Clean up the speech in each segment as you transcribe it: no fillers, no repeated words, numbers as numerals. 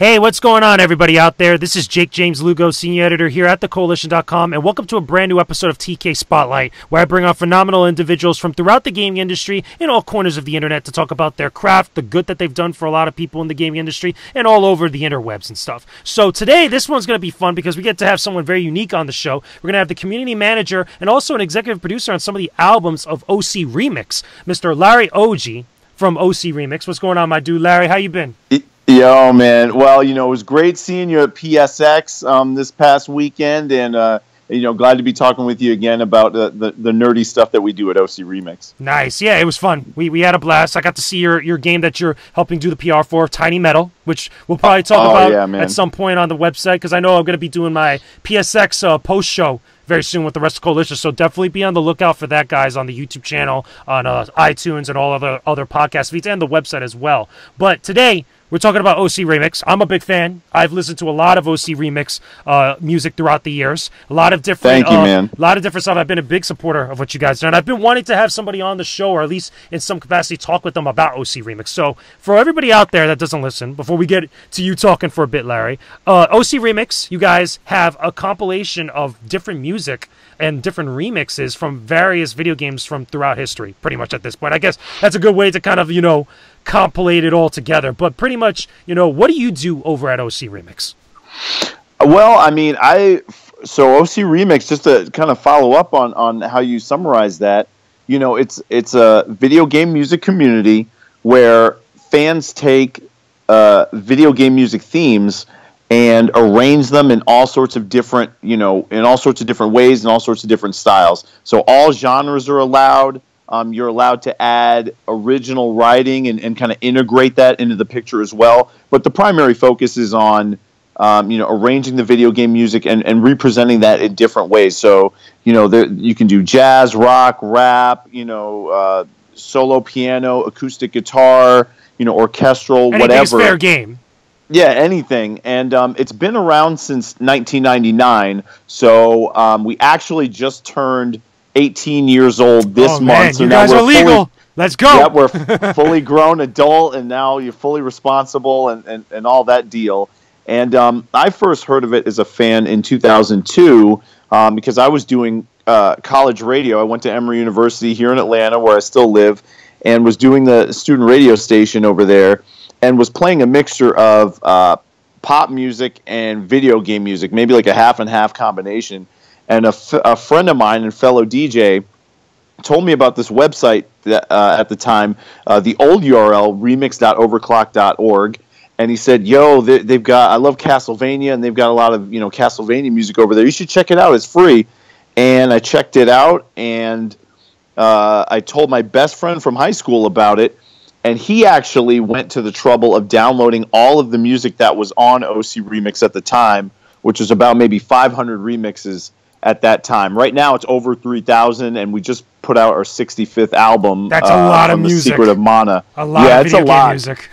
Hey, what's going on, everybody out there? This is Jakejames Lugo, Senior Editor here at thecoalition.com, and welcome to a brand new episode of TK Spotlight, where I bring on phenomenal individuals from throughout the gaming industry in all corners of the internet to talk about their craft, the good that they've done for a lot of people in the gaming industry, and all over the interwebs and stuff. So today, this one's going to be fun because we get to have someone very unique on the show. We're going to have the community manager and also an executive producer on some of the albums of OC Remix, Mr. Larry Oiji from OC Remix. What's going on, my dude? Larry, how you been? Yo, man. Well, it was great seeing you at PSX this past weekend, and glad to be talking with you again about the nerdy stuff that we do at OC Remix. Nice. Yeah, it was fun. We had a blast. I got to see your game that you're helping do the PR for, Tiny Metal, which we'll probably talk about at some point on the website, because I know I'm going to be doing my PSX post-show very soon with the rest of Koalition, so definitely be on the lookout for that, guys, on the YouTube channel, on iTunes, and all other podcast feeds, and the website as well. But today, we're talking about OC Remix. I'm a big fan. I've listened to a lot of OC Remix music throughout the years. A lot of different, Thank you, man. A lot of different stuff. I've been a big supporter of what you guys do, and I've been wanting to have somebody on the show, or at least in some capacity, talk with them about OC Remix. So for everybody out there that doesn't listen, before we get to you talking for a bit, Larry, OC Remix, you guys have a compilation of different music and different remixes from various video games from throughout history, pretty much at this point. I guess that's a good way to kind of, compilate it all together. But pretty much, what do you do over at OC Remix? Well, so OC Remix, just to kind of follow up on how you summarize that, it's a video game music community where fans take video game music themes and arrange them in all sorts of different, in all sorts of different ways and all sorts of different styles. So all genres are allowed. You're allowed to add original writing and kind of integrate that into the picture as well. But the primary focus is on, arranging the video game music and representing that in different ways. So, you can do jazz, rock, rap, solo piano, acoustic guitar, orchestral, Anything's whatever. Fair game. Yeah, anything. And it's been around since 1999. So we actually just turned 18 years old this month. Man, so you now guys are legal. Let's go. Yeah, we're fully grown adult, and now you're fully responsible and all that deal. And I first heard of it as a fan in 2002 because I was doing college radio. I went to Emory University here in Atlanta, where I still live, and was doing the student radio station over there, and was playing a mixture of pop music and video game music, maybe like a half and half combination. And a friend of mine and fellow DJ told me about this website that, at the time, the old URL, remix.overclock.org. And he said, they've got, I love Castlevania, and they've got a lot of, Castlevania music over there. You should check it out. It's free. And I checked it out, and I told my best friend from high school about it. And he actually went to the trouble of downloading all of the music that was on OC Remix at the time, which was about maybe 500 remixes at that time. Right now, it's over 3,000, and we just put out our 65th album. That's a lot of music. The Secret of Mana. A lot of video game music.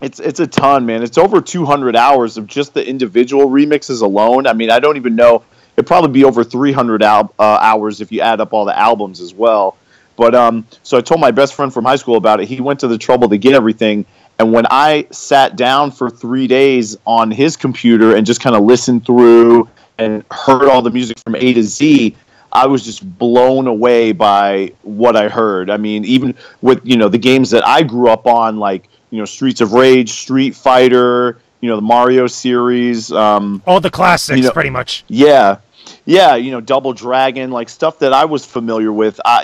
It's a ton, man. It's over 200 hours of just the individual remixes alone. I mean, I don't even know. It'd probably be over 300 hours if you add up all the albums as well. But so I told my best friend from high school about it. He went to the trouble to get everything. And when I sat down for 3 days on his computer and just kind of listened through and heard all the music from A to Z, I was just blown away by what I heard. I mean, even with, the games that I grew up on, like, Streets of Rage, Street Fighter, the Mario series. All the classics, pretty much. Yeah. Yeah, Double Dragon, like stuff that I was familiar with. I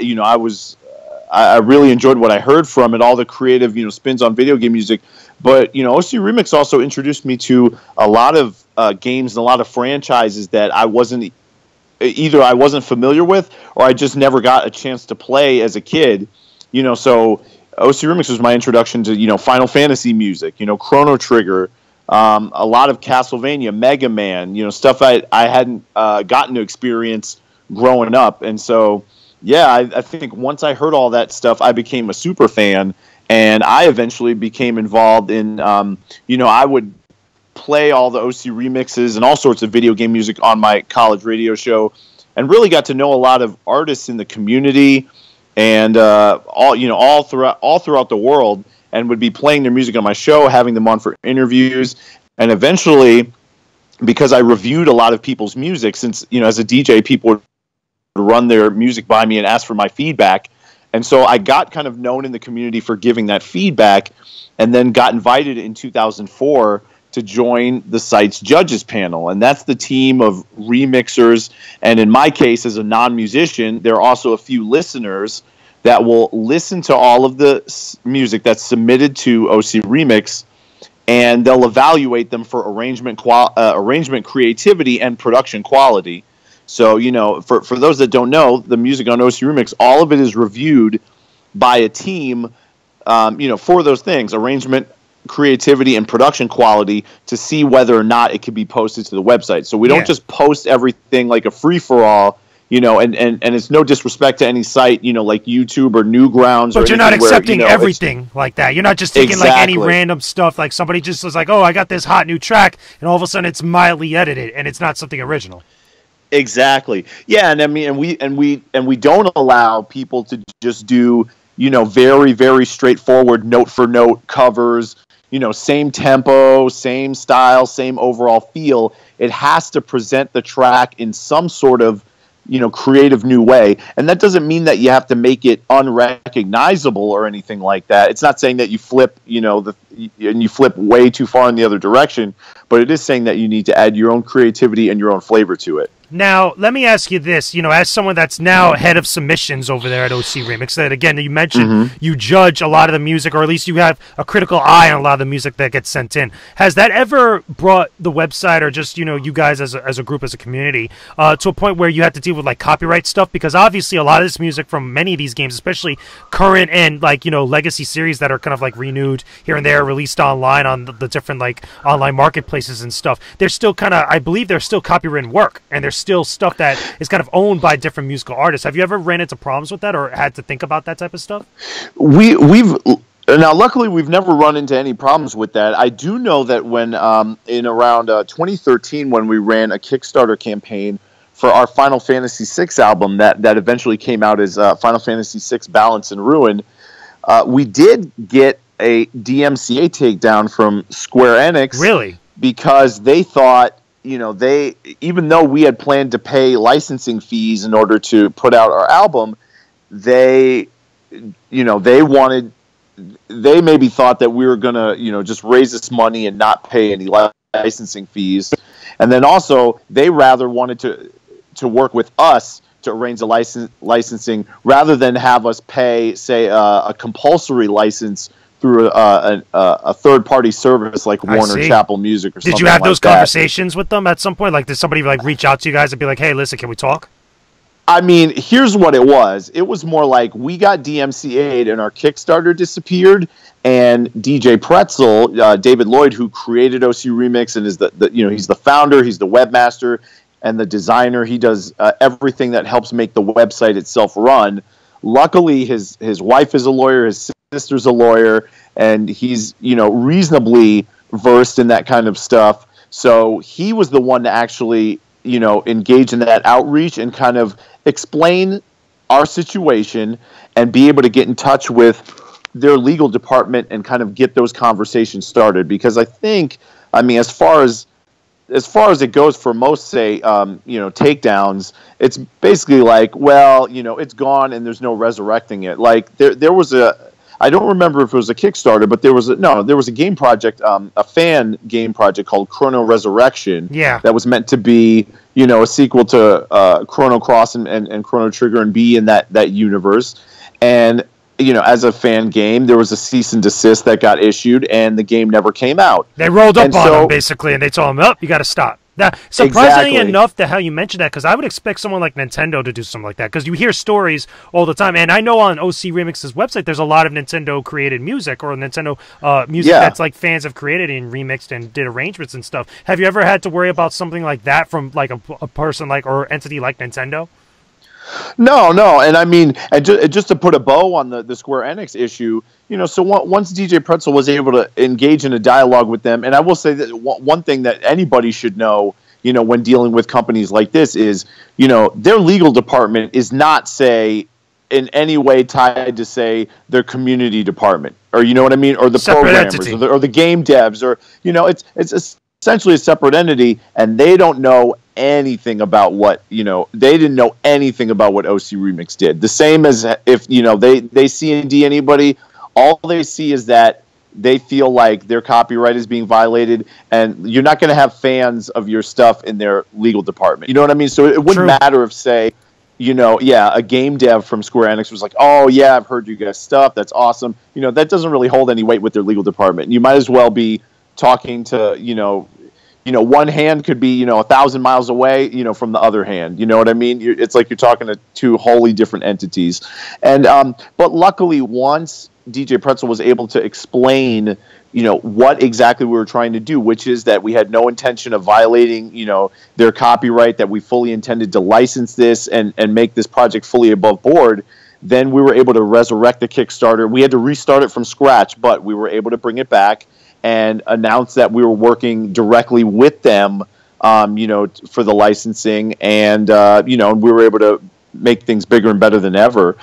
really enjoyed what I heard from it, all the creative, spins on video game music. But, OC Remix also introduced me to a lot of games and a lot of franchises that I wasn't familiar with, or I just never got a chance to play as a kid. So OC Remix was my introduction to, Final Fantasy music, Chrono Trigger, a lot of Castlevania, Mega Man, stuff I hadn't gotten to experience growing up. And so, yeah, I think once I heard all that stuff, I became a super fan, and I eventually became involved in, I would play all the OC remixes and all sorts of video game music on my college radio show, and really got to know a lot of artists in the community and all throughout the world, and would be playing their music on my show, having them on for interviews. And eventually, because I reviewed a lot of people's music, since, as a DJ, people would run their music by me and ask for my feedback. And so I got kind of known in the community for giving that feedback, and then got invited in 2004 to join the site's judges panel. And that's the team of remixers. And in my case, as a non-musician, there are also a few listeners that will listen to all of the music that's submitted to OC Remix, and they'll evaluate them for arrangement creativity and production quality. So, for those that don't know, the music on OC Remix, all of it is reviewed by a team, for those things, arrangement, creativity, and production quality, to see whether or not it can be posted to the website. So we don't just post everything like a free-for-all, and it's no disrespect to any site, like YouTube or Newgrounds. But you're not accepting everything like that. You're not just taking like any random stuff. Like somebody just was like, oh, I got this hot new track, and all of a sudden it's mildly edited, and it's not something original. Exactly. Yeah, and I mean, and we don't allow people to just do, very, very straightforward note for note covers, same tempo, same style, same overall feel. It has to present the track in some sort of, creative new way. And that doesn't mean that you have to make it unrecognizable or anything like that. It's not saying that you flip, and you flip way too far in the other direction, but it is saying that you need to add your own creativity and your own flavor to it. Now, let me ask you this, as someone that's now head of submissions over there at OC Remix, that again, you mentioned you judge a lot of the music, or at least you have a critical eye on a lot of the music that gets sent in. Has that ever brought the website, or just, you guys as a group, as a community, to a point where you have to deal with like copyright stuff? Because obviously a lot of this music from many of these games, especially current and like, legacy series that are kind of like renewed here and there, released online on the different like online marketplaces and stuff, they're still kind of, I believe they're still copywritten work, and there's still stuff that is kind of owned by different musical artists. Have you ever ran into problems with that, or had to think about that type of stuff? We've now, luckily, we've never run into any problems with that. I do know that when in around 2013, when we ran a Kickstarter campaign for our Final Fantasy VI album that eventually came out as Final Fantasy VI Balance and Ruin, we did get a DMCA takedown from Square Enix. Really? Because they thought, even though we had planned to pay licensing fees in order to put out our album, they maybe thought that we were going to, just raise this money and not pay any licensing fees. And then also they rather wanted to work with us to arrange the licensing rather than have us pay, say, a compulsory license through a third-party service like Warner Chappell Music or something like that. Did you have those conversations with them at some point? Like, did somebody like reach out to you guys and be like, hey, listen, can we talk? I mean, here's what it was. It was more like we got DMCA'd and our Kickstarter disappeared, and DJ Pretzel, David Lloyd, who created OC Remix and is he's the founder, he's the webmaster, and the designer. He does everything that helps make the website itself run. Luckily, his wife is a lawyer, his sister's a lawyer, and he's, reasonably versed in that kind of stuff. So he was the one to actually, engage in that outreach and kind of explain our situation and be able to get in touch with their legal department and kind of get those conversations started. Because I think, as far as it goes for most, say, takedowns, it's basically like, well, it's gone and there's no resurrecting it. Like there was I don't remember if it was a Kickstarter, but there was a game project, a fan game project called Chrono Resurrection. Yeah. That was meant to be, a sequel to Chrono Cross and Chrono Trigger and be in that universe. And, as a fan game, there was a cease and desist that got issued, and the game never came out. They rolled up on them, basically, and they told them, you got to stop. Now, surprisingly enough, how you mentioned that, because I would expect someone like Nintendo to do something like that, because you hear stories all the time, and I know on OC Remix's website there's a lot of Nintendo-created music, or Nintendo music that's like fans have created and remixed and did arrangements and stuff. Have you ever had to worry about something like that from like a person like or entity like Nintendo? No, and and just to put a bow on the Square Enix issue, so once DJ Pretzel was able to engage in a dialogue with them, and I will say that one thing that anybody should know, when dealing with companies like this is, their legal department is not, say, in any way tied to, say, their community department, or or the separate programmers, or the game devs, or it's essentially a separate entity, and they don't know anything about what, they didn't know anything about what OC Remix did. The same as if, they C&D anybody, all they see is that they feel like their copyright is being violated, and you're not going to have fans of your stuff in their legal department. You know what I mean? So it wouldn't matter if, say, a game dev from Square Enix was like, oh, yeah, I've heard you guys' stuff. That's awesome. That doesn't really hold any weight with their legal department. You might as well be talking to, one hand could be, 1,000 miles away, from the other hand. You know what I mean? It's like you're talking to two wholly different entities. And but luckily, once DJ Pretzel was able to explain, what exactly we were trying to do, which is that we had no intention of violating, their copyright, that we fully intended to license this and make this project fully above board, then we were able to resurrect the Kickstarter. We had to restart it from scratch, but we were able to bring it back and announce that we were working directly with them, for the licensing, and we were able to make things bigger and better than ever.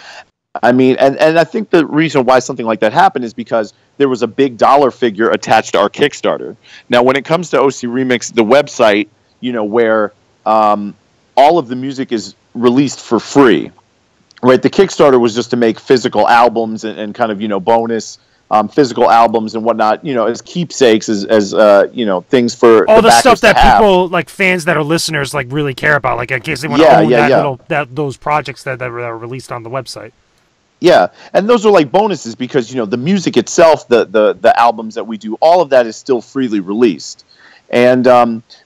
I mean, and I think the reason why something like that happened is because there was a big dollar figure attached to our Kickstarter. Now, when it comes to OC Remix, the website, where all of the music is released for free, right? The Kickstarter was just to make physical albums and kind of, bonus physical albums and whatnot, as keepsakes, as things for all the stuff that people, like fans that are listeners, like really care about, like in case they want to own those projects that are released on the website. Yeah, and those are like bonuses because the music itself, the albums that we do, all of that is still freely released. And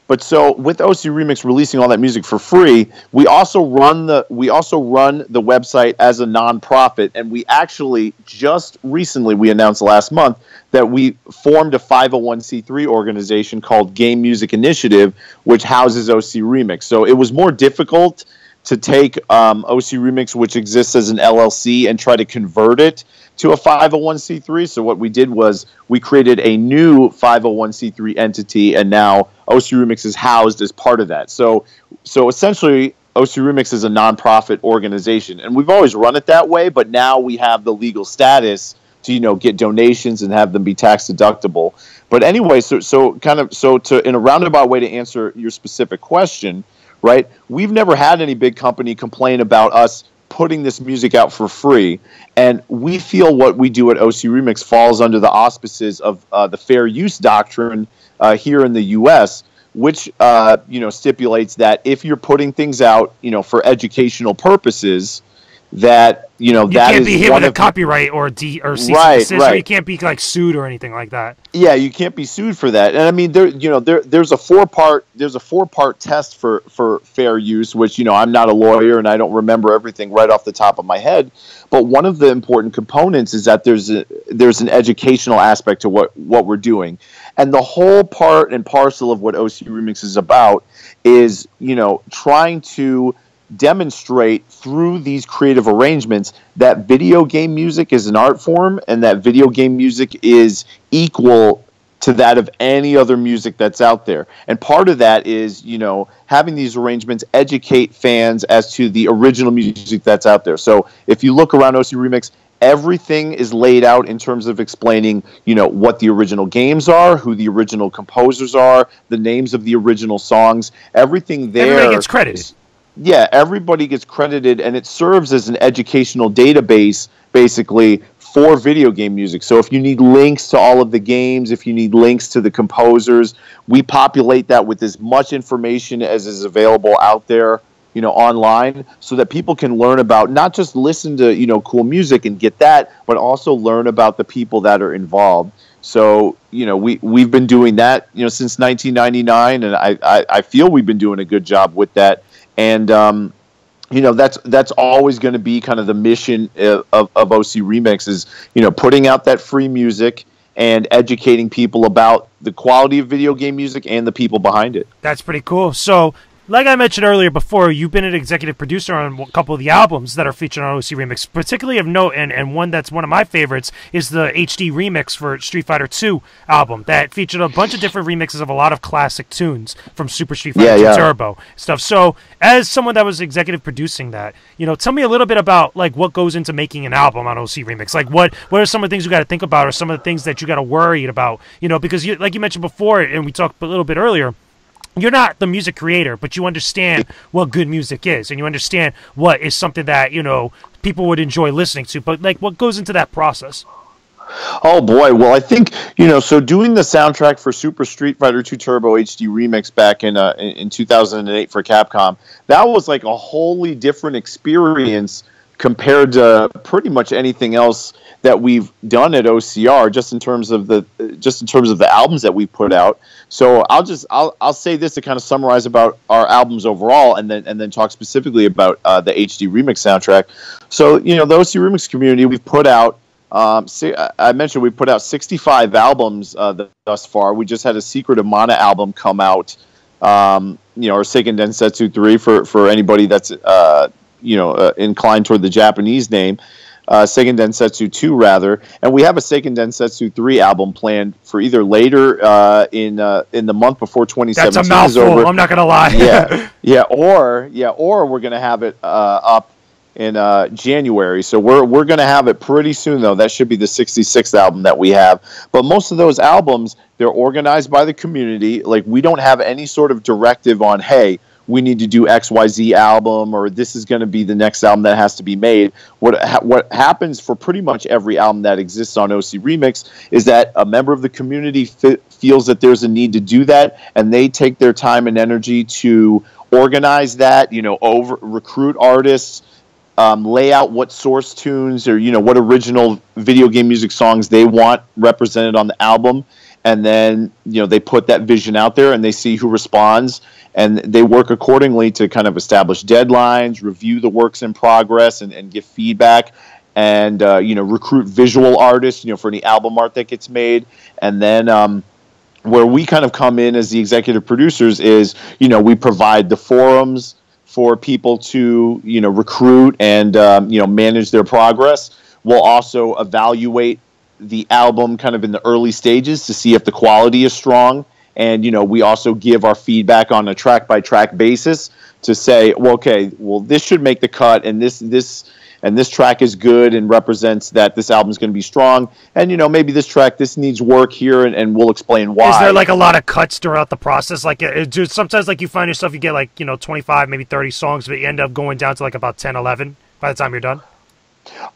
but so with OC Remix releasing all that music for free, we also run the website as a nonprofit, and we actually just recently, we announced last month that we formed a 501c3 organization called Game Music Initiative, which houses OC Remix. So it was more difficult to take OC Remix, which exists as an LLC, and try to convert it to a 501c3. So what we did was we created a new 501c3 entity, and now OC Remix is housed as part of that. So essentially, OC Remix is a nonprofit organization, and we've always run it that way, but now we have the legal status to get donations and have them be tax deductible. But anyway, so in a roundabout way to answer your specific question, right? We've never had any big company complain about us putting this music out for free, and we feel what we do at OC Remix falls under the auspices of the fair use doctrine here in the U.S., which stipulates that if you're putting things out, for educational purposes, that you can't be hit with a copyright or cease and desist, or you can't be like sued or anything like that. Yeah, you can't be sued for that. And I mean, there's a four-part test for fair use, which I'm not a lawyer and I don't remember everything right off the top of my head. But one of the important components is that there's an educational aspect to what we're doing, and the whole part and parcel of what OC Remix is about is trying to demonstrate through these creative arrangements that video game music is an art form, and that video game music is equal to that of any other music that's out there. And part of that is, having these arrangements educate fans as to the original music that's out there. So if you look around OC Remix, everything is laid out in terms of explaining, what the original games are, who the original composers are, the names of the original songs, everything there. Everybody gets credited. Yeah, everybody gets credited, and it serves as an educational database, basically, for video game music. So if you need links to all of the games, if you need links to the composers, we populate that with as much information as is available out there, online, so that people can learn about, not just listen to, cool music and get that, but also learn about the people that are involved. So, we've been doing that, since 1999, and I feel we've been doing a good job with that. And that's always going to be kind of the mission of OC Remix is, putting out that free music and educating people about the quality of video game music and the people behind it. That's pretty cool. So like I mentioned earlier before, you've been an executive producer on a couple of the albums that are featured on OC Remix. Particularly of note, and one that's one of my favorites, is the HD remix for Street Fighter II album that featured a bunch of different remixes of a lot of classic tunes from Super Street Fighter II Turbo stuff. So, as someone that was executive producing that, tell me a little bit about like what goes into making an album on OC Remix. Like, what are some of the things you got to think about, or some of the things that you got to worry about? Because like you mentioned before, and we talked a little bit earlier, you're not the music creator, but you understand what good music is, and you understand what is something that, people would enjoy listening to. But, like, what goes into that process? Oh, boy. Well, I think, so doing the soundtrack for Super Street Fighter II Turbo HD Remix back in 2008 for Capcom, that was like a wholly different experience compared to pretty much anything else that we've done at OCR, just in terms of the albums that we put out. So I'll say this to kind of summarize about our albums overall, and then talk specifically about the HD Remix soundtrack. So the OC Remix community, we've put out I mentioned we put out 65 albums thus far. We just had a Secret of Mana album come out, or Seiken Densetsu 3 for anybody that's inclined toward the Japanese name. Seiken Densetsu 2 rather, and we have a Seiken Densetsu 3 album planned for either later in the month before 2017 That's a mouthful, is over. I'm not gonna lie. or we're gonna have it up in January. So we're gonna have it pretty soon, though. That should be the 66th album that we have. But most of those albums, they're organized by the community. Like, we don't have any sort of directive on, hey, we need to do XYZ album, or this is going to be the next album that has to be made. What happens for pretty much every album that exists on OC Remix is that a member of the community feels that there's a need to do that, and they take their time and energy to organize that, recruit artists, lay out what source tunes or, what original video game music songs they want represented on the album. And then, they put that vision out there and they see who responds, and they work accordingly to kind of establish deadlines, review the works in progress, and give feedback, and, recruit visual artists, for any album art that gets made. And then where we kind of come in as the executive producers is, we provide the forums for people to, recruit and, manage their progress. We'll also evaluate the album kind of in the early stages to see if the quality is strong. And, we also give our feedback on a track-by-track basis to say, this should make the cut, and this track is good and represents that this album is going to be strong. And, maybe this needs work here, and we'll explain why. Is there, like, a lot of cuts throughout the process? Like, sometimes, like, you find yourself, you get, like, 25, maybe 30 songs, but you end up going down to, like, about 10, 11 by the time you're done?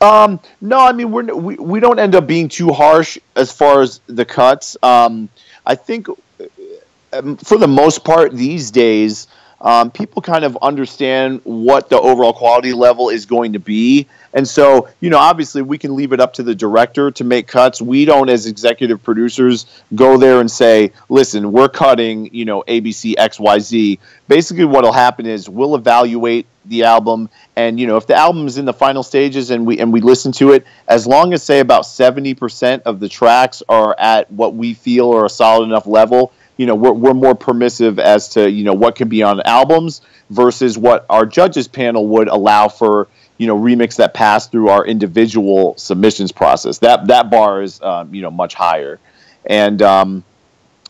No, I mean, we don't end up being too harsh as far as the cuts. I think for the most part these days, people kind of understand what the overall quality level is going to be. And so, obviously we can leave it up to the director to make cuts. We don't, as executive producers, go there and say, listen, we're cutting, ABC, XYZ. Basically what will happen is we'll evaluate the album, and, if the album is in the final stages and we listen to it, as long as, say, about 70% of the tracks are at what we feel are a solid enough level, we're more permissive as to, what can be on albums versus what our judges panel would allow for, remix that pass through our individual submissions process. That bar is, much higher. And,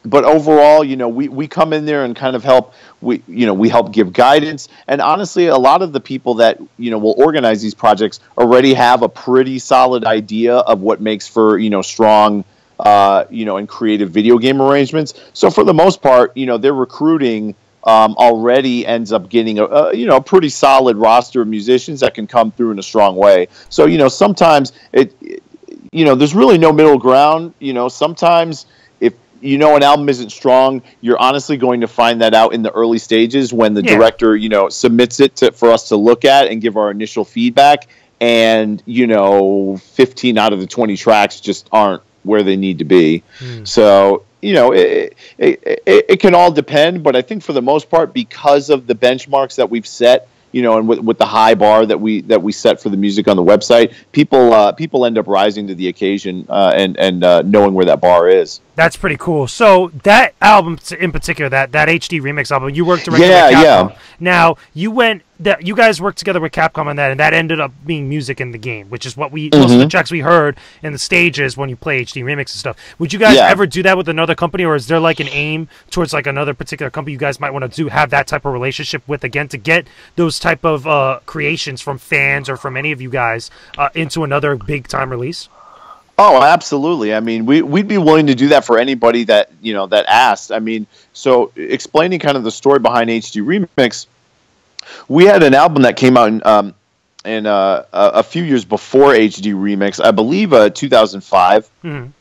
but overall, we come in there and kind of help. We help give guidance. And honestly, a lot of the people that, will organize these projects already have a pretty solid idea of what makes for, strong, and creative video game arrangements. So for the most part, their recruiting already ends up getting a pretty solid roster of musicians that can come through in a strong way. So, sometimes there's really no middle ground. Sometimes if an album isn't strong, you're honestly going to find that out in the early stages when the director, submits it for us to look at and give our initial feedback. And, 15 out of the 20 tracks just aren't where they need to be. So, it can all depend, but I think for the most part, because of the benchmarks that we've set, and with the high bar that we set for the music on the website, people end up rising to the occasion and knowing where that bar is. That's pretty cool. So that album in particular, that HD remix album, you worked directly with Capcom. Yeah. Now you guys worked together with Capcom on that, and that ended up being music in the game, which is what most of the tracks we heard in the stages when you play HD remix and stuff. Would you guys ever do that with another company, or is there like an aim towards like another particular company you guys might want to have that type of relationship with again to get those type of creations from fans or from any of you guys into another big time release? Oh, absolutely. I mean, we'd be willing to do that for anybody that that asked. I mean, so explaining kind of the story behind HD Remix, we had an album that came out in a few years before HD Remix. I believe 2005. It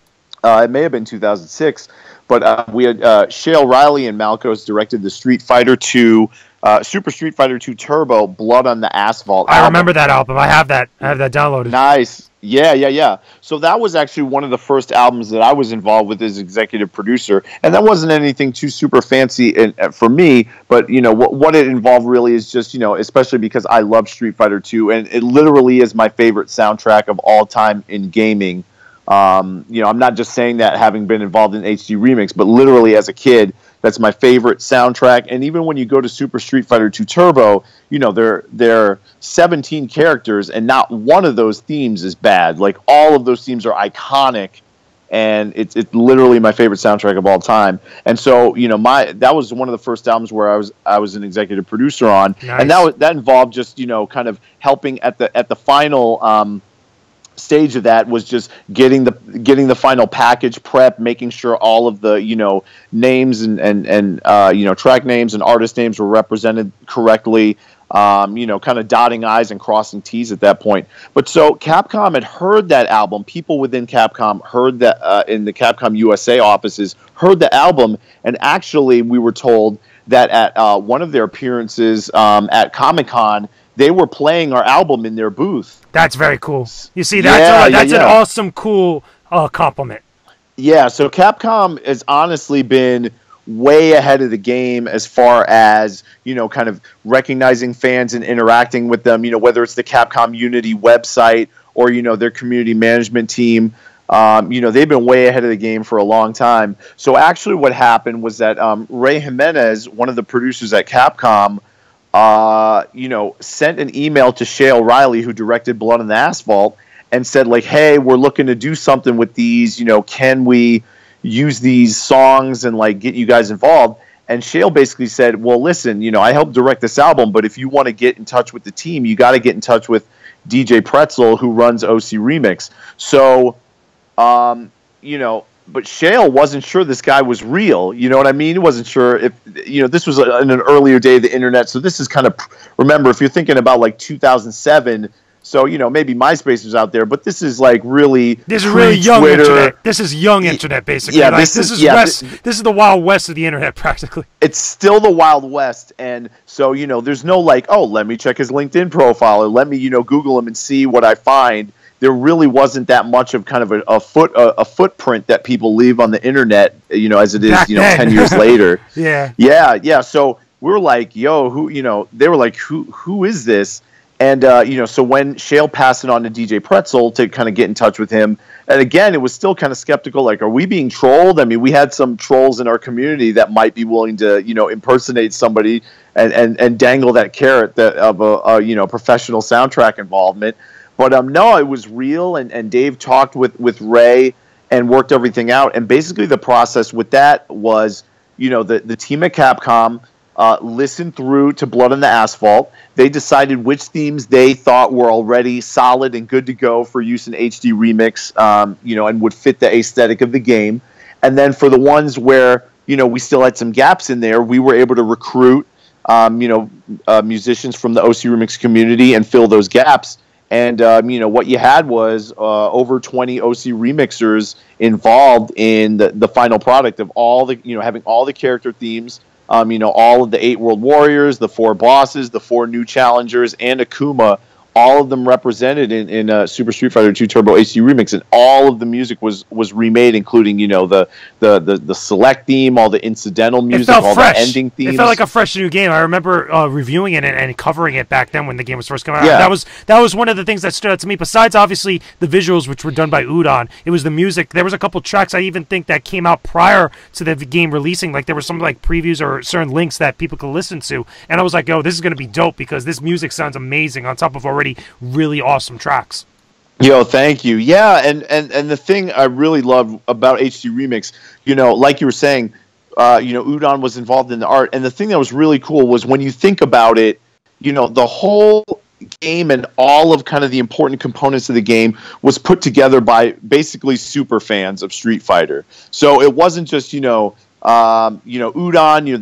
may have been 2006, but we had Shale Riley and Malcos directed the Street Fighter 2. Super Street Fighter 2 Turbo, Blood on the Asphalt album. I remember that album. I have that downloaded. Nice. Yeah. So that was actually one of the first albums that I was involved with as executive producer, and that wasn't anything too super fancy for me, but what it involved really is just, especially because I love Street Fighter 2, and it literally is my favorite soundtrack of all time in gaming. I'm not just saying that having been involved in HD Remix, but literally as a kid, that's my favorite soundtrack. And even when you go to Super Street Fighter 2 Turbo, there are 17 characters, and not one of those themes is bad. Like, all of those themes are iconic, and it's literally my favorite soundtrack of all time. And so, that was one of the first albums where I was an executive producer on, nice. And that involved just kind of helping at the final stage of that was just getting the final package prep, making sure all of the names and track names and artist names were represented correctly, kind of dotting I's and crossing T's at that point. But so Capcom had heard that album, people within Capcom heard that in the Capcom USA offices heard the album, and actually we were told that at one of their appearances at Comic-Con, they were playing our album in their booth. That's very cool. You see, that's an awesome, cool compliment. Yeah, so Capcom has honestly been way ahead of the game as far as, kind of recognizing fans and interacting with them, whether it's the Capcom Unity website or, their community management team. They've been way ahead of the game for a long time. So actually what happened was that Ray Jimenez, one of the producers at Capcom, sent an email to Shale Riley, who directed Blood on the Asphalt, and said, like, hey, we're looking to do something with these, can we use these songs and, like, get you guys involved? And Shale basically said, well, listen, I helped direct this album, but if you want to get in touch with the team, you got to get in touch with DJ Pretzel, who runs OC Remix. So, but Shale wasn't sure this guy was real. You know what I mean? He wasn't sure if, this was in an earlier day of the internet. So this is kind of, remember, if you're thinking about like 2007, so, maybe MySpace was out there, but this is like really, this is really young internet. This is young internet, basically. Yeah, this is the Wild West of the internet, practically. It's still the Wild West. And so, there's no like, oh, let me check his LinkedIn profile, or let me, Google him and see what I find. There really wasn't that much of kind of a footprint that people leave on the internet, as it is, back then. 10 years later. Yeah. So we were like, yo, who, they were like, who is this? And, so when Shale passed it on to DJ Pretzel to kind of get in touch with him, and again, it was still kind of skeptical, like, are we being trolled? I mean, we had some trolls in our community that might be willing to, impersonate somebody and dangle that carrot of a professional soundtrack involvement. But no, it was real, and Dave talked with Ray and worked everything out. And basically the process with that was, the team at Capcom listened through to Blood on the Asphalt. They decided which themes they thought were already solid and good to go for use in HD Remix, and would fit the aesthetic of the game. And then for the ones where, we still had some gaps in there, we were able to recruit, musicians from the OC Remix community and fill those gaps. And, what you had was over 20 OC remixers involved in the final product of all the, having all the character themes, all of the 8 World Warriors, the 4 bosses, the 4 new challengers, and Akuma all of them represented in Super Street Fighter 2 Turbo HD Remix, and all of the music was remade, including the select theme, all the incidental music, all the ending themes. It felt like a fresh new game. I remember reviewing it and covering it back then when the game was first coming out. Yeah. That was one of the things that stood out to me. Besides, obviously, the visuals, which were done by Udon, it was the music. There was a couple tracks I even think that came out prior to the game releasing. Like there were some like previews or certain links that people could listen to, and I was like, "Oh, this is going to be dope," because this music sounds amazing on top of already really awesome tracks. Yo, thank you. Yeah, and the thing I really love about HD Remix, like you were saying, Udon was involved in the art, and the thing that was really cool was when you think about it, the whole game and all of kind of the important components of the game was put together by basically super fans of Street Fighter. So it wasn't just Udon,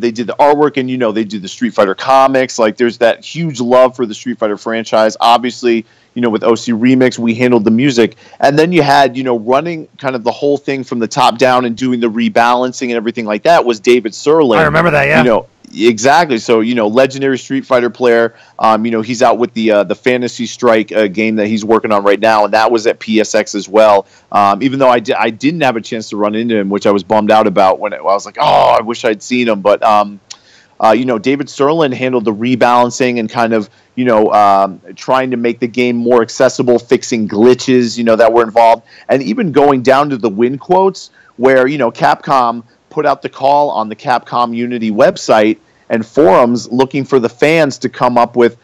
they did the artwork, and they did the Street Fighter comics. Like there's that huge love for the Street Fighter franchise. Obviously, with OC Remix, we handled the music, and then you had running kind of the whole thing from the top down and doing the rebalancing and everything like that was David Serlin. I remember that, yeah. Exactly. So, legendary Street Fighter player. He's out with the Fantasy Strike game that he's working on right now, and that was at PSX as well. Even though I didn't have a chance to run into him, which I was bummed out about when I was like, oh, I wish I'd seen him. But David Serlin handled the rebalancing and kind of trying to make the game more accessible, fixing glitches that were involved, and even going down to the win quotes where Capcom put out the call on the Capcom Unity website and forums looking for the fans to come up with,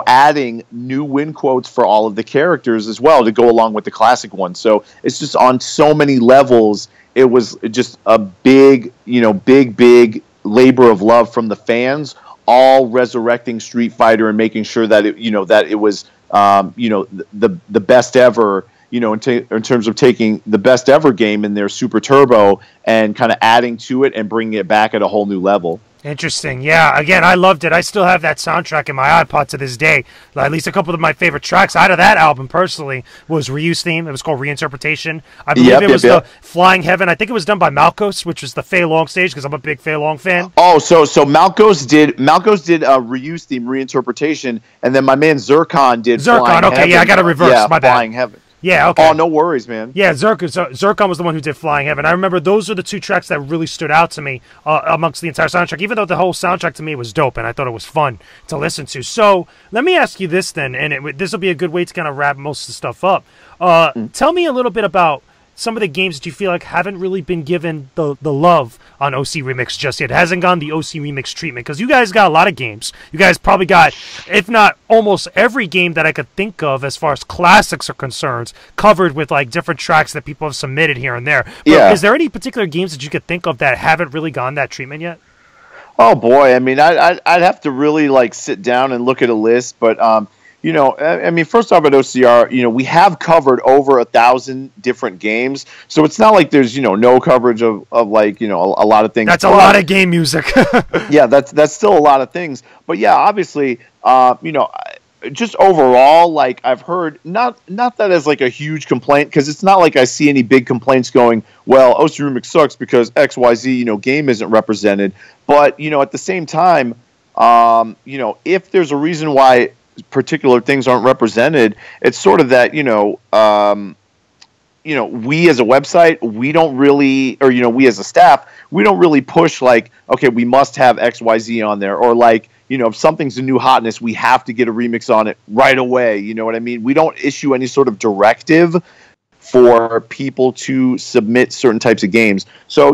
adding new win quotes for all of the characters as well to go along with the classic ones. So it's just on so many levels. It was just a big labor of love from the fans, all resurrecting Street Fighter and making sure that it was the best ever. In terms of taking the best ever game in their Super Turbo and kind of adding to it and bringing it back at a whole new level. Interesting. Yeah, again, I loved it. I still have that soundtrack in my iPod to this day. At least a couple of my favorite tracks out of that album, personally, was Ryu's theme. It was called Reinterpretation. I believe it was the Flying Heaven. I think it was done by Malkos, which was the Fei Long stage, because I'm a big Fei Long fan. Oh, so Malkos did Ryu's theme, Reinterpretation, and then my man Zircon did Flying okay, Heaven. Yeah, I got to reverse, my bad. Flying Heaven. Yeah, okay. Oh, no worries, man. Yeah, Zircon was the one who did Flying Heaven. I remember those are the two tracks that really stood out to me amongst the entire soundtrack, even though the whole soundtrack to me was dope, and I thought it was fun to listen to. So let me ask you this then, and this will be a good way to kind of wrap most of the stuff up. Tell me a little bit about some of the games that you feel like haven't really been given the love on OC Remix just yet. It hasn't gone the OC Remix treatment, because you guys got a lot of games. You guys probably got, if not almost every game that I could think of as far as classics are concerned, covered with like different tracks that people have submitted here and there. But is there any particular games that you could think of that haven't really gone that treatment yet? Oh boy, I mean, I'd have to really like sit down and look at a list, but I mean, first off at OCR, we have covered over 1,000 different games, so it's not like there's, no coverage of like, a lot of things. That's a lot of game music. Yeah, that's still a lot of things. But yeah, obviously, just overall, like I've heard, not that as like a huge complaint, because it's not like I see any big complaints going, well, OC Remix sucks because XYZ, game isn't represented. But, at the same time, if there's a reason why particular things aren't represented, it's sort of that we as a website, we don't really, or we as a staff, we don't really push like, okay, we must have XYZ on there, or like, if something's a new hotness, we have to get a remix on it right away. You know what I mean? We don't issue any sort of directive for people to submit certain types of games. So,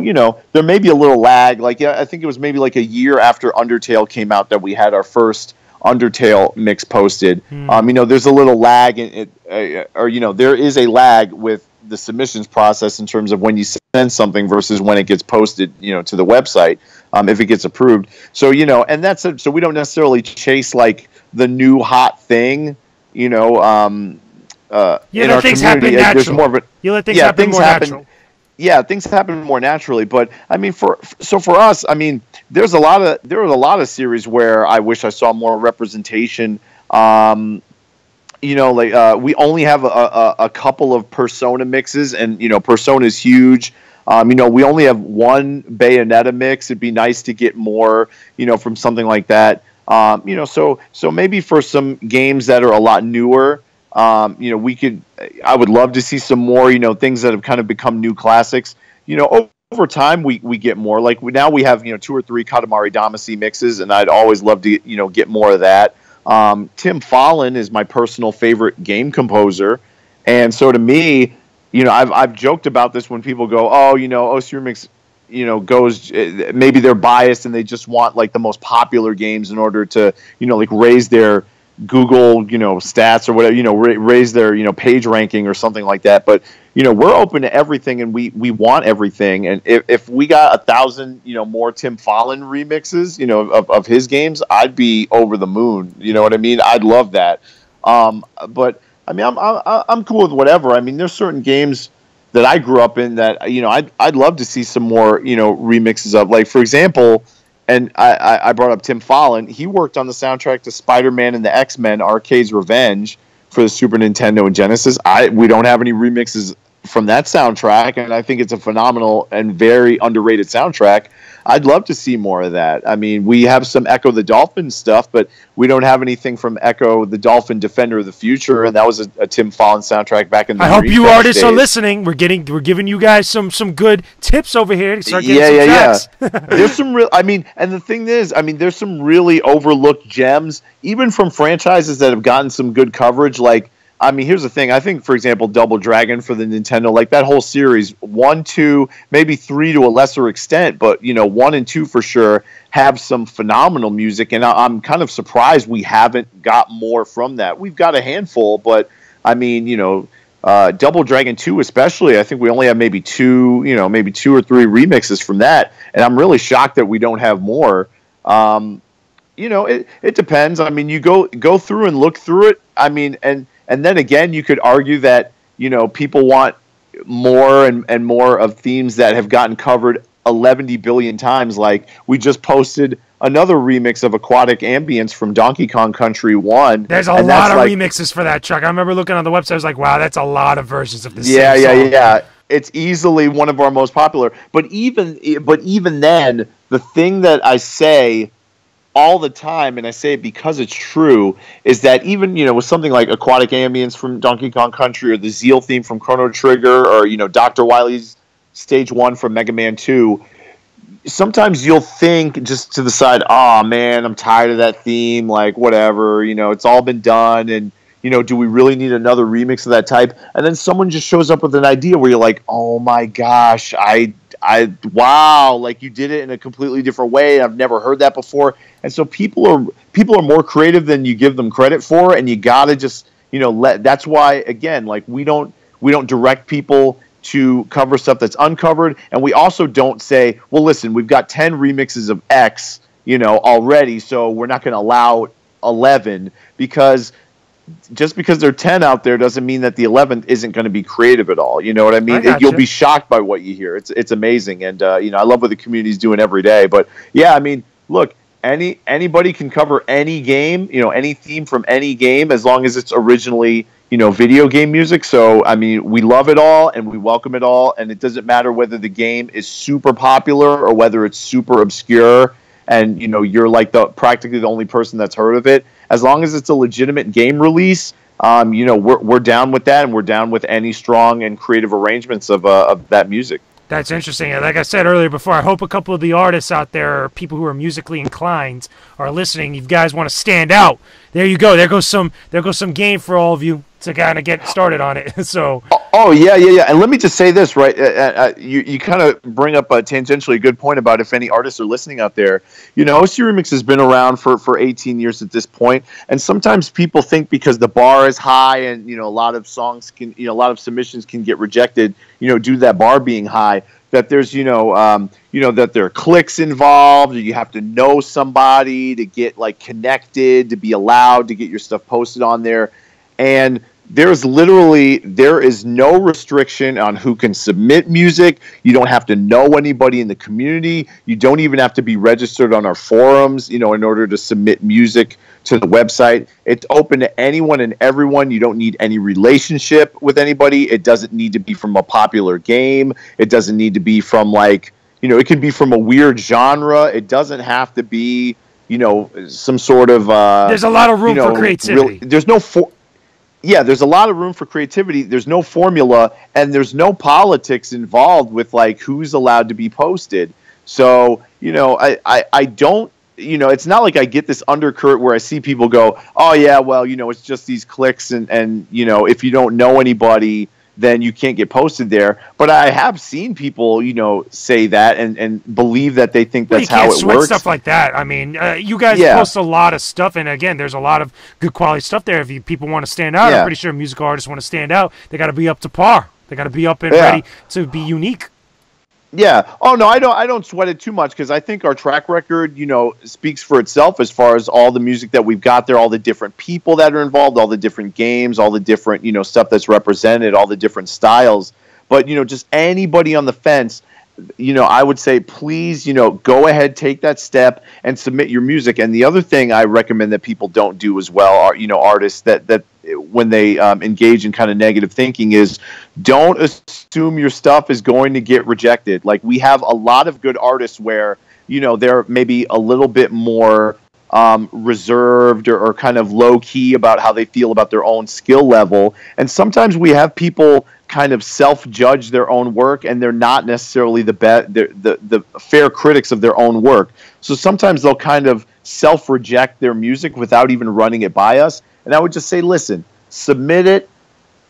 there may be a little lag. Like, I think it was maybe like a year after Undertale came out that we had our first Undertale mix posted. There's a little lag there is a lag with the submissions process in terms of when you send something versus when it gets posted, to the website, if it gets approved. So, and that's it. So we don't necessarily chase like the new hot thing, in our community. There's more of it. You let things happen more natural. Yeah, things happen more naturally. But I mean, for us, I mean, there was a lot of series where I wish I saw more representation. We only have a couple of Persona mixes, and Persona is huge. We only have one Bayonetta mix. It'd be nice to get more, from something like that. So maybe for some games that are a lot newer, I would love to see some more, things that have kind of become new classics. Over time we get more. Like now we have, 2 or 3 Katamari Damacy mixes, and I'd always love to, get more of that. Tim Follin is my personal favorite game composer, and so to me, I've joked about this when people go, oh, OC Remix, goes, maybe they're biased and they just want like the most popular games in order to, like raise their Google, stats or whatever, raise their, page ranking or something like that. But, we're open to everything, and we want everything. And if we got 1,000, more Tim Follin remixes, of his games, I'd be over the moon. You know what I mean? I'd love that. But I mean, I'm cool with whatever. I mean, there's certain games that I grew up in that, I'd love to see some more, remixes of. Like, for example, and I brought up Tim Follin. He worked on the soundtrack to Spider-Man and the X-Men Arcade's Revenge for the Super Nintendo and Genesis. We don't have any remixes from that soundtrack, and I think it's a phenomenal and very underrated soundtrack. I'd love to see more of that. I mean, we have some Echo the Dolphin stuff, but we don't have anything from Echo the Dolphin Defender of the Future, and that was a Tim Follin soundtrack back in the I hope you artists days. are listening. We're giving you guys some good tips over here to start getting some tracks. There's some real, and the thing is, there's some really overlooked gems, even from franchises that have gotten some good coverage. Like, here's the thing. I think, for example, Double Dragon for the Nintendo, like that whole series, 1, 2, maybe 3 to a lesser extent, but 1 and 2 for sure have some phenomenal music, and I'm kind of surprised we haven't got more from that. We've got a handful, but Double Dragon 2 especially, I think we only have maybe 2 or 3 remixes from that, and I'm really shocked that we don't have more. It depends. You go through and look through it. And then again, you could argue that, people want more and more of themes that have gotten covered 11 billion times. Like, we just posted another remix of Aquatic Ambience from Donkey Kong Country 1. There's a lot of remixes for that, Chuck. I remember looking on the website, I was like, wow, that's a lot of versions of this same song. Yeah. It's easily one of our most popular. But even then, the thing that I say all the time, and I say it because it's true, is that even, with something like Aquatic Ambience from Donkey Kong Country, or the Zeal theme from Chrono Trigger, or, Dr. Wily's Stage 1 from Mega Man 2, sometimes you'll think just to the side, oh man, I'm tired of that theme, like whatever, it's all been done, and, do we really need another remix of that type? And then someone just shows up with an idea where you're like, oh my gosh, wow, like you did it in a completely different way. I've never heard that before. And so people are more creative than you give them credit for, and you gotta just, that's why, again, like we don't direct people to cover stuff that's uncovered, and we also don't say, well, listen, we've got 10 remixes of X, already, so we're not going to allow 11, because just because there are 10 out there doesn't mean that the 11th isn't going to be creative at all. You know what I mean? You'll be shocked by what you hear. It's amazing. And, I love what the community's doing every day. But, yeah, look, anybody can cover any game, any theme from any game, as long as it's originally, video game music. So, we love it all and we welcome it all. And it doesn't matter whether the game is super popular or whether it's super obscure and, you're like practically the only person that's heard of it. As long as it's a legitimate game release, we're down with that, and we're down with any strong and creative arrangements of that music. That's interesting. Like I said earlier before, I hope a couple of the artists out there, or people who are musically inclined, are listening. You guys want to stand out. There you go. There goes some game for all of you to kind of get started on it. So. Oh yeah. And let me just say this, right? You kind of bring up a tangentially good point about if any artists are listening out there. OC Remix has been around for 18 years at this point, and sometimes people think because the bar is high and a lot of songs can, a lot of submissions can get rejected, due to that bar being high, that there's that there are clicks involved, or you have to know somebody to get like connected to be allowed to get your stuff posted on there. And there is no restriction on who can submit music. You don't have to know anybody in the community. You don't even have to be registered on our forums, in order to submit music to the website. It's open to anyone and everyone. You don't need any relationship with anybody. It doesn't need to be from a popular game. It doesn't need to be from it could be from a weird genre. It doesn't have to be some sort of there's a lot of room for creativity. There's a lot of room for creativity. There's no formula, and there's no politics involved with like who's allowed to be posted. So, I don't, it's not like I get this undercurrent where I see people go, oh yeah, well, it's just these clicks and if you don't know anybody, then you can't get posted there. But I have seen people, say that and believe that they think that's how it works. Stuff like that. I mean, you guys post a lot of stuff, and again, there's a lot of good quality stuff there. If people want to stand out, I'm pretty sure musical artists want to stand out. They got to be up to par. They got to be up and ready to be unique. Yeah. Oh no, I don't sweat it too much because I think our track record, speaks for itself as far as all the music that we've got there, all the different people that are involved, all the different games, all the different, stuff that's represented, all the different styles. But, just anybody on the fence, I would say, please, go ahead, take that step and submit your music. And the other thing I recommend that people don't do as well are, artists that when they engage in kind of negative thinking is don't assume your stuff is going to get rejected. Like we have a lot of good artists where, they're maybe a little bit more reserved or kind of low key about how they feel about their own skill level. And sometimes we have people kind of self-judge their own work, and they're not necessarily the fair critics of their own work. So sometimes they'll kind of self-reject their music without even running it by us. And I would just say, listen, submit it,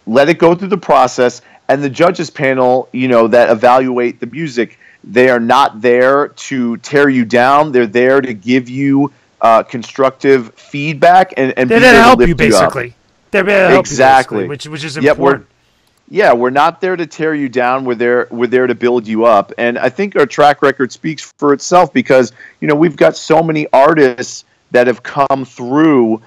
let it go through the process, and the judges panel, that evaluate the music, they are not there to tear you down. They're there to give you constructive feedback and they're there to help you, basically. They're there to help you, basically, which is important. We're not there to tear you down. We're there to build you up. And I think our track record speaks for itself because, we've got so many artists that have come through,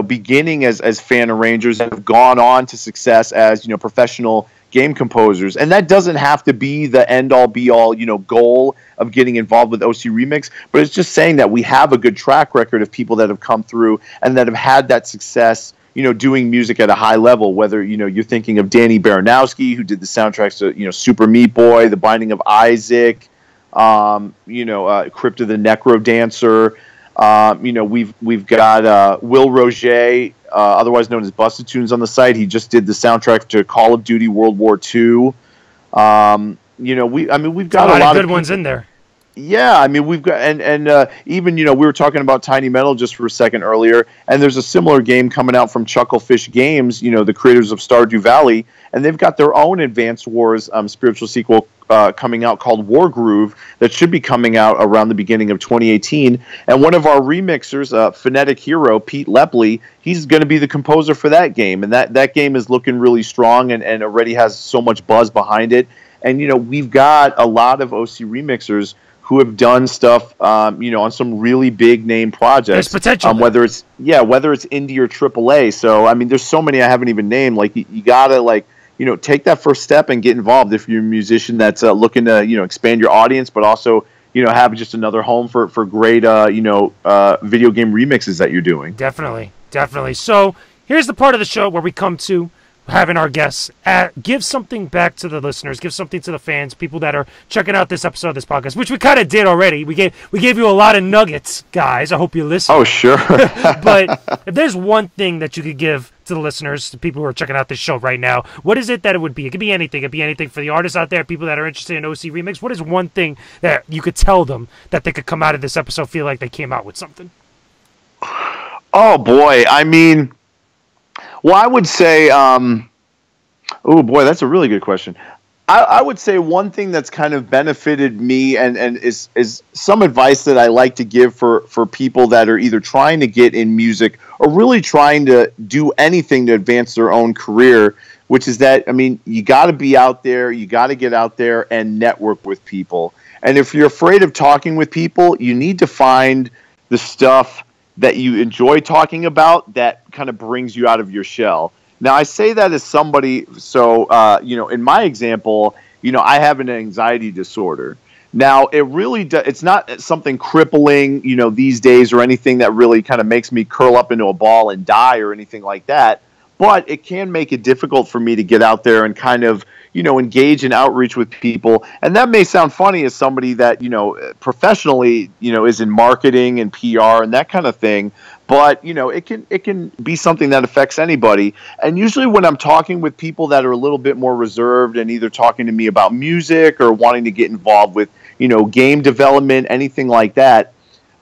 beginning as fan arrangers and have gone on to success as, professional game composers. And that doesn't have to be the end-all, be-all, goal of getting involved with OC Remix, but it's just saying that we have a good track record of people that have come through and that have had that success, doing music at a high level, whether, you're thinking of Danny Baranowski, who did the soundtracks to, Super Meat Boy, The Binding of Isaac, Crypt of the Necro Dancer. We've got Will Roger, otherwise known as Busted Tunes, on the site. He just did the soundtrack to Call of Duty World War II. We've got a lot of good ones in there. Yeah, we've got and even we were talking about Tiny Metal just for a second earlier, and there's a similar game coming out from Chucklefish Games, the creators of Stardew Valley, and they've got their own Advanced Wars spiritual sequel coming out called War Groove that should be coming out around the beginning of 2018. And one of our remixers, Phonetic Hero, Pete Lepley, he's going to be the composer for that game, and that game is looking really strong and already has so much buzz behind it. And we've got a lot of OC remixers who have done stuff, on some really big name projects. There's potential. Whether it's indie or AAA. So there's so many I haven't even named. Like you gotta take that first step and get involved if you're a musician that's looking to expand your audience, but also have just another home for great video game remixes that you're doing. Definitely. So here's the part of the show where we come to having our guests give something back to the listeners, give something to the fans, people that are checking out this episode of this podcast, which we kind of did already. We gave you a lot of nuggets, guys. I hope you listen. Oh, sure. But if there's one thing that you could give to the listeners, the people who are checking out this show right now, what is it that it would be? It could be anything. It could be anything for the artists out there, people that are interested in OC Remix. What is one thing that you could tell them that they could come out of this episode feel like they came out with something? Oh, boy. Well, I would say, oh boy, that's a really good question. I would say one thing that's kind of benefited me and is some advice that I like to give for people that are either trying to get in music or really trying to do anything to advance their own career, which is that, you got to be out there, you got to get out there and network with people. And if you're afraid of talking with people, you need to find the stuff that you enjoy talking about that kind of brings you out of your shell. Now, I say that as somebody, so, in my example, I have an anxiety disorder. Now, it's not something crippling, these days or anything that really kind of makes me curl up into a ball and die or anything like that. But it can make it difficult for me to get out there and kind of, engage and outreach with people. And that may sound funny as somebody that, professionally, is in marketing and PR and that kind of thing. But, it can be something that affects anybody. And usually when I'm talking with people that are a little bit more reserved and either talking to me about music or wanting to get involved with, game development, anything like that,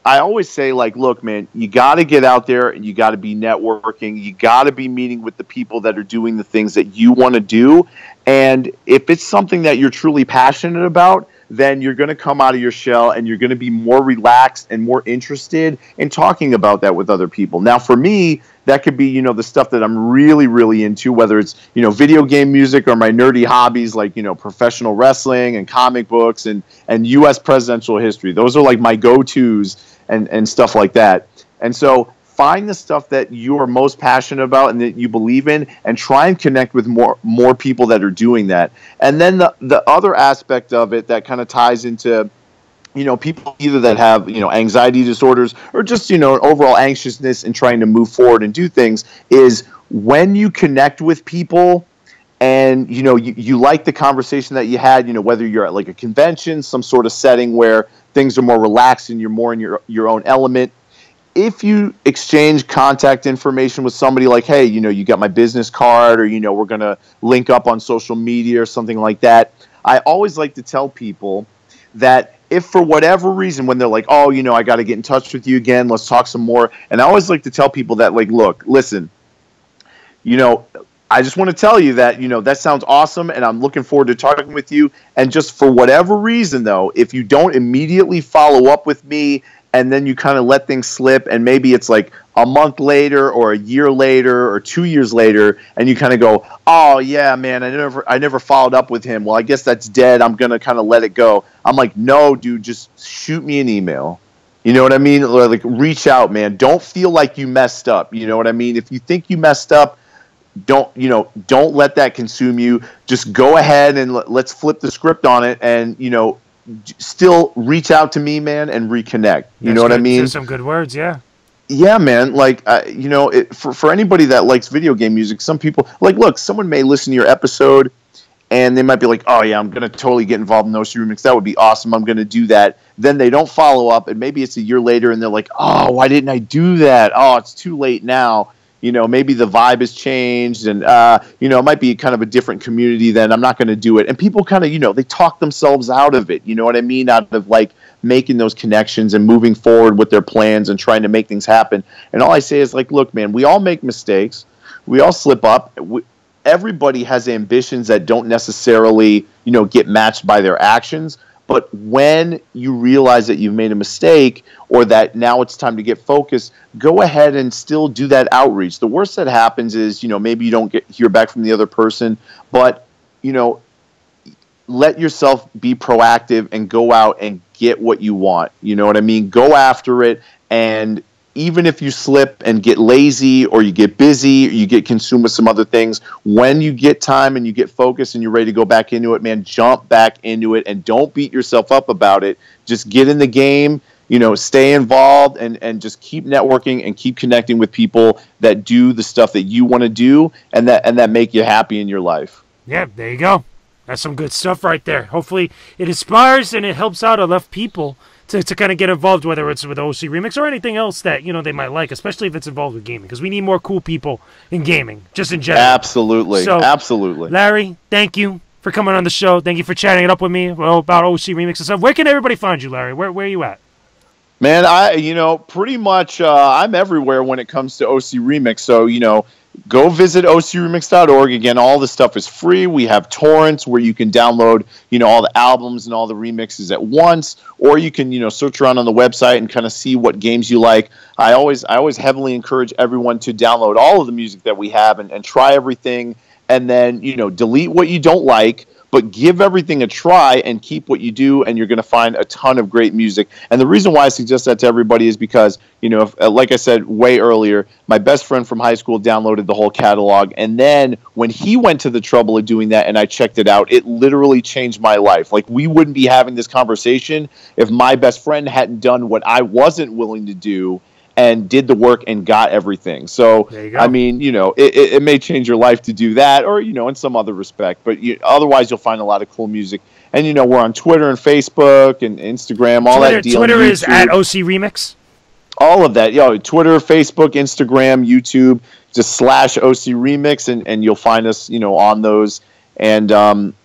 I always say, like, look, man, you got to get out there and you got to be networking. You got to be meeting with the people that are doing the things that you want to do. And if it's something that you're truly passionate about, then you're going to come out of your shell and you're going to be more relaxed and more interested in talking about that with other people. Now, for me, that could be, the stuff that I'm really, really into, whether it's, video game music or my nerdy hobbies like, professional wrestling and comic books and U.S. presidential history. Those are like my go-tos and stuff like that. And so find the stuff that you are most passionate about and that you believe in, and try and connect with more people that are doing that. And then the other aspect of it that kind of ties into, people either that have, anxiety disorders or just, overall anxiousness and trying to move forward and do things, is when you connect with people and, you like the conversation that you had, whether you're at like a convention, some sort of setting where things are more relaxed and you're more in your own element. If you exchange contact information with somebody like, hey, you got my business card, or, we're going to link up on social media or something like that, I always like to tell people that if for whatever reason, when they're like, oh, I got to get in touch with you again, let's talk some more. And I always like to tell people that, like, look, listen, I just want to tell you that, that sounds awesome, and I'm looking forward to talking with you. And just for whatever reason, though, if you don't immediately follow up with me and then you kind of let things slip, and maybe it's like a month later or a year later or 2 years later, and you kind of go, oh, yeah, man, I never followed up with him. Well, I guess that's dead. I'm going to kind of let it go. I'm like, no, dude, just shoot me an email. You know what I mean? Or like, reach out, man. Don't feel like you messed up. You know what I mean? If you think you messed up, don't let that consume you. Just go ahead and let's flip the script on it, and, still reach out to me, man, and reconnect. You know what I mean? There's some good words, yeah. Yeah, man. Like, for anybody that likes video game music, some people, like, look, someone may listen to your episode and they might be like, oh, yeah, I'm going to totally get involved in OC Remix. That would be awesome. I'm going to do that. Then they don't follow up, and maybe it's a year later and they're like, oh, why didn't I do that? Oh, it's too late now. Maybe the vibe has changed, and, it might be kind of a different community then. I'm not going to do it. And people kind of, they talk themselves out of it. You know what I mean? Out of, like, making those connections and moving forward with their plans and trying to make things happen. And all I say is, like, look, man, we all make mistakes. We all slip up. Everybody has ambitions that don't necessarily, get matched by their actions. But when you realize that you've made a mistake, or that now it's time to get focused, go ahead and still do that outreach. The worst that happens is, maybe you don't hear back from the other person, but, let yourself be proactive and go out and get what you want. You know what I mean? Go after it. And even if you slip and get lazy, or you get busy, or you get consumed with some other things, when you get time and you get focused and you're ready to go back into it, man, jump back into it and don't beat yourself up about it. Just get in the game, stay involved, and just keep networking and keep connecting with people that do the stuff that you want to do and that make you happy in your life. Yeah, there you go. That's some good stuff right there. Hopefully it inspires and it helps out enough people to kind of get involved, whether it's with OC Remix or anything else that, they might like, especially if it's involved with gaming, because we need more cool people in gaming, just in general. Absolutely. So, absolutely. Larry, thank you for coming on the show. Thank you for chatting it up with me about OC Remix and stuff. Where can everybody find you, Larry? Where are you at? Man, pretty much I'm everywhere when it comes to OC Remix. So, go visit ocremix.org. Again, all the stuff is free. We have torrents where you can download, all the albums and all the remixes at once, or you can, search around on the website and kind of see what games you like. I always heavily encourage everyone to download all of the music that we have and try everything, and then, delete what you don't like, but give everything a try and keep what you do, and you're going to find a ton of great music. And the reason why I suggest that to everybody is because, like I said way earlier, my best friend from high school downloaded the whole catalog, and then when he went to the trouble of doing that and I checked it out, it literally changed my life. Like, we wouldn't be having this conversation if my best friend hadn't done what I wasn't willing to do. and did the work and got everything. So, I mean, you know, it may change your life to do that, or, you know, in some other respect. But otherwise, you'll find a lot of cool music. And, you know, we're on Twitter and Facebook and Instagram, all that deal. Twitter is at OC Remix? All of that. Twitter, Facebook, Instagram, YouTube, just /OC Remix, and you'll find us, you know, on those. And,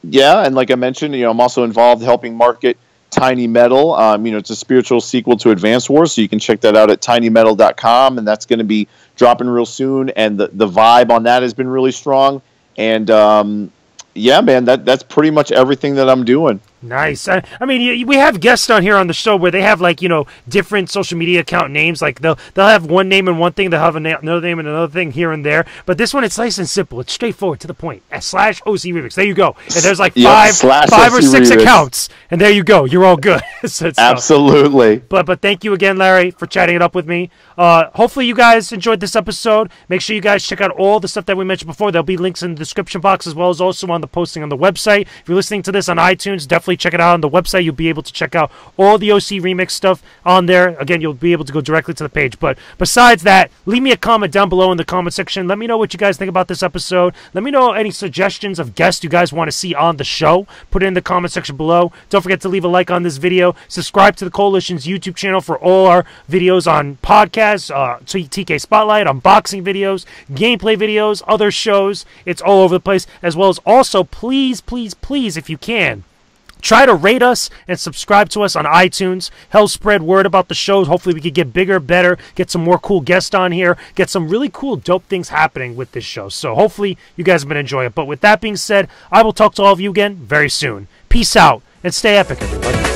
yeah, and like I mentioned, you know, I'm also involved helping market Tiny Metal. You know, it's a spiritual sequel to Advance Wars, so you can check that out at tinymetal.com, and that's going to be dropping real soon. And the vibe on that has been really strong. And yeah, man, that's pretty much everything that I'm doing. Nice. I mean, we have guests on here on the show where they have, like, you know, different social media account names. Like, they'll have one name and one thing. They'll have another name and another thing here and there. But this one, it's nice and simple. It's straightforward, to the point. /OC Remix. There you go. And there's like five or six accounts. And there you go. You're all good. So absolutely. But thank you again, Larry, for chatting it up with me. Hopefully you guys enjoyed this episode. Make sure you guys check out all the stuff that we mentioned before. There'll be links in the description box, as well as also on the posting on the website. If you're listening to this on iTunes, definitely check it out on the website. You'll be able to check out all the OC Remix stuff on there. Again, you'll be able to go directly to the page. But besides that, leave me a comment down below in the comment section. Let me know what you guys think about this episode. Let me know any suggestions of guests you guys want to see on the show. Put it in the comment section below. Don't forget to leave a like on this video. Subscribe to the Koalition's YouTube channel for all our videos on podcasts, TK Spotlight, unboxing videos, gameplay videos, other shows. It's all over the place. As well as also, please, please, please, if you can, try to rate us and subscribe to us on iTunes. Help spread word about the shows. Hopefully we could get bigger, better, get some more cool guests on here, get some really cool, dope things happening with this show. So hopefully you guys have been enjoying it. But with that being said, I will talk to all of you again very soon. Peace out and stay epic, everybody.